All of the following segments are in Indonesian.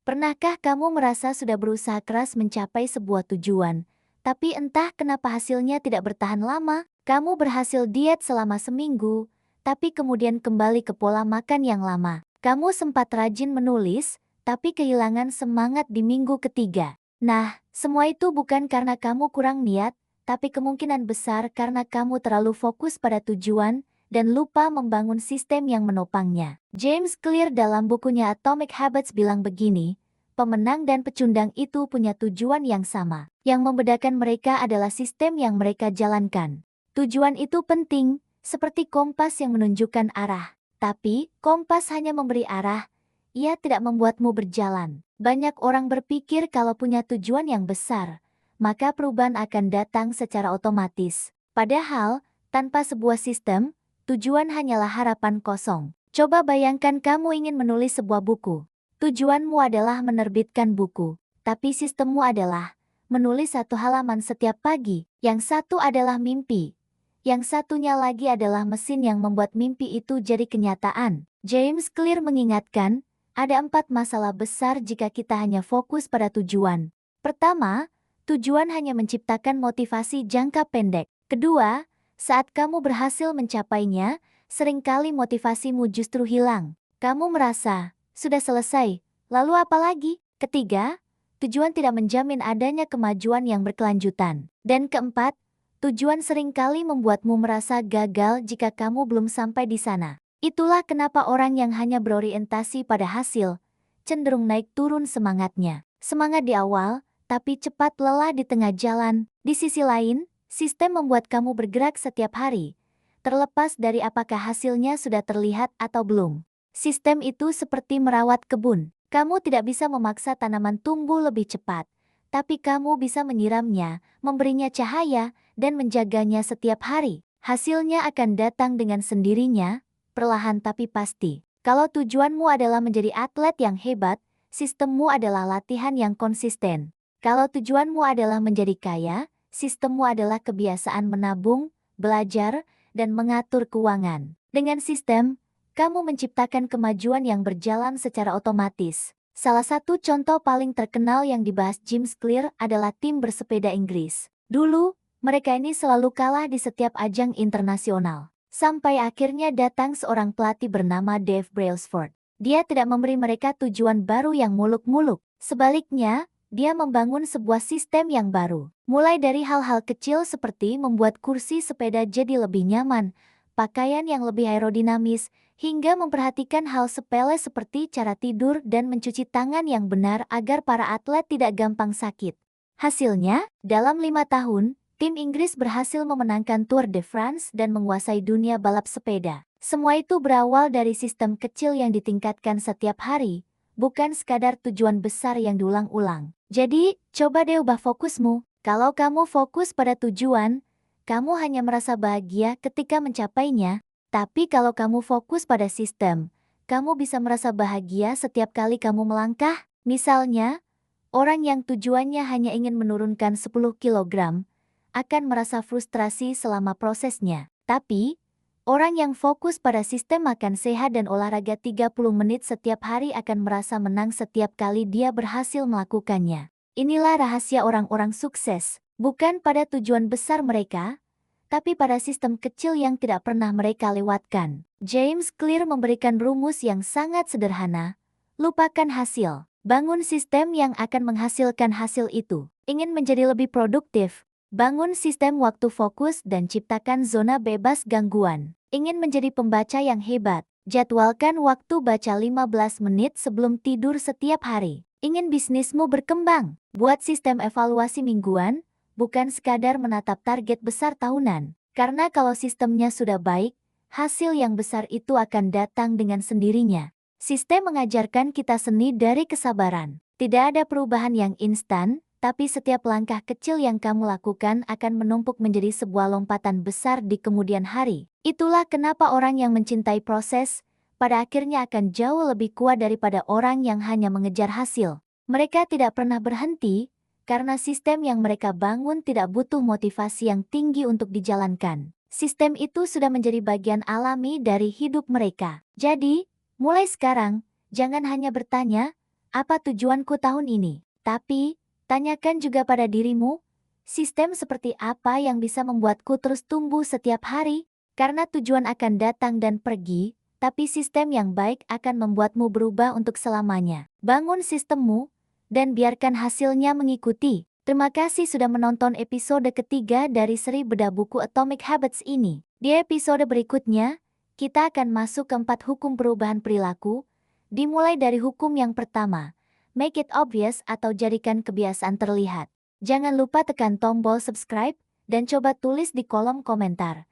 Pernahkah kamu merasa sudah berusaha keras mencapai sebuah tujuan, tapi entah kenapa hasilnya tidak bertahan lama? Kamu berhasil diet selama seminggu, tapi kemudian kembali ke pola makan yang lama. Kamu sempat rajin menulis, tapi kehilangan semangat di minggu ketiga. Nah, semua itu bukan karena kamu kurang niat, tapi kemungkinan besar karena kamu terlalu fokus pada tujuan dan lupa membangun sistem yang menopangnya. James Clear dalam bukunya Atomic Habits bilang begini, pemenang dan pecundang itu punya tujuan yang sama. Yang membedakan mereka adalah sistem yang mereka jalankan. Tujuan itu penting, seperti kompas yang menunjukkan arah. Tapi, kompas hanya memberi arah, ia tidak membuatmu berjalan. Banyak orang berpikir kalau punya tujuan yang besar, maka perubahan akan datang secara otomatis. Padahal, tanpa sebuah sistem, tujuan hanyalah harapan kosong. Coba bayangkan kamu ingin menulis sebuah buku. Tujuanmu adalah menerbitkan buku, tapi sistemmu adalah menulis satu halaman setiap pagi. Yang satu adalah mimpi. Yang satunya lagi adalah mesin yang membuat mimpi itu jadi kenyataan. James Clear mengingatkan, ada 4 masalah besar jika kita hanya fokus pada tujuan. Pertama, tujuan hanya menciptakan motivasi jangka pendek. Kedua, saat kamu berhasil mencapainya, seringkali motivasimu justru hilang. Kamu merasa, sudah selesai, lalu apa lagi? Ketiga, tujuan tidak menjamin adanya kemajuan yang berkelanjutan. Dan keempat, tujuan seringkali membuatmu merasa gagal jika kamu belum sampai di sana. Itulah kenapa orang yang hanya berorientasi pada hasil, cenderung naik turun semangatnya. Semangat di awal, tapi cepat lelah di tengah jalan. Di sisi lain, sistem membuat kamu bergerak setiap hari, terlepas dari apakah hasilnya sudah terlihat atau belum. Sistem itu seperti merawat kebun. Kamu tidak bisa memaksa tanaman tumbuh lebih cepat, tapi kamu bisa menyiramnya, memberinya cahaya, dan menjaganya setiap hari. Hasilnya akan datang dengan sendirinya, perlahan tapi pasti. Kalau tujuanmu adalah menjadi atlet yang hebat, sistemmu adalah latihan yang konsisten. Kalau tujuanmu adalah menjadi kaya, sistemmu adalah kebiasaan menabung, belajar, dan mengatur keuangan. Dengan sistem, kamu menciptakan kemajuan yang berjalan secara otomatis. Salah satu contoh paling terkenal yang dibahas James Clear adalah tim bersepeda Inggris. Dulu, mereka ini selalu kalah di setiap ajang internasional. Sampai akhirnya datang seorang pelatih bernama Dave Brailsford. Dia tidak memberi mereka tujuan baru yang muluk-muluk. Sebaliknya, dia membangun sebuah sistem yang baru. Mulai dari hal-hal kecil seperti membuat kursi sepeda jadi lebih nyaman, pakaian yang lebih aerodinamis, hingga memperhatikan hal sepele seperti cara tidur dan mencuci tangan yang benar agar para atlet tidak gampang sakit. Hasilnya, dalam 5 tahun, tim Inggris berhasil memenangkan Tour de France dan menguasai dunia balap sepeda. Semua itu berawal dari sistem kecil yang ditingkatkan setiap hari, bukan sekadar tujuan besar yang diulang-ulang. Jadi, coba deh ubah fokusmu. Kalau kamu fokus pada tujuan, kamu hanya merasa bahagia ketika mencapainya. Tapi kalau kamu fokus pada sistem, kamu bisa merasa bahagia setiap kali kamu melangkah. Misalnya, orang yang tujuannya hanya ingin menurunkan 10 kilogram, akan merasa frustrasi selama prosesnya. Tapi, orang yang fokus pada sistem makan sehat dan olahraga 30 menit setiap hari akan merasa menang setiap kali dia berhasil melakukannya. Inilah rahasia orang-orang sukses, bukan pada tujuan besar mereka, tapi pada sistem kecil yang tidak pernah mereka lewatkan. James Clear memberikan rumus yang sangat sederhana. Lupakan hasil, bangun sistem yang akan menghasilkan hasil itu. Ingin menjadi lebih produktif? Bangun sistem waktu fokus dan ciptakan zona bebas gangguan. Ingin menjadi pembaca yang hebat? Jadwalkan waktu baca 15 menit sebelum tidur setiap hari. Ingin bisnismu berkembang? Buat sistem evaluasi mingguan, bukan sekadar menatap target besar tahunan. Karena kalau sistemnya sudah baik, hasil yang besar itu akan datang dengan sendirinya. Sistem mengajarkan kita seni dari kesabaran. Tidak ada perubahan yang instan, tapi setiap langkah kecil yang kamu lakukan akan menumpuk menjadi sebuah lompatan besar di kemudian hari. Itulah kenapa orang yang mencintai proses, pada akhirnya akan jauh lebih kuat daripada orang yang hanya mengejar hasil. Mereka tidak pernah berhenti, karena sistem yang mereka bangun tidak butuh motivasi yang tinggi untuk dijalankan. Sistem itu sudah menjadi bagian alami dari hidup mereka. Jadi, mulai sekarang, jangan hanya bertanya, apa tujuanku tahun ini? Tapi, tanyakan juga pada dirimu, sistem seperti apa yang bisa membuatku terus tumbuh setiap hari? Karena tujuan akan datang dan pergi, tapi sistem yang baik akan membuatmu berubah untuk selamanya. Bangun sistemmu, dan biarkan hasilnya mengikuti. Terima kasih sudah menonton episode ketiga dari seri bedah buku Atomic Habits ini. Di episode berikutnya, kita akan masuk ke 4 hukum perubahan perilaku, dimulai dari hukum yang pertama, make it obvious atau jadikan kebiasaan terlihat. Jangan lupa tekan tombol subscribe, dan coba tulis di kolom komentar.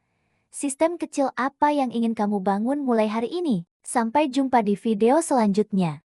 Sistem kecil apa yang ingin kamu bangun mulai hari ini? Sampai jumpa di video selanjutnya.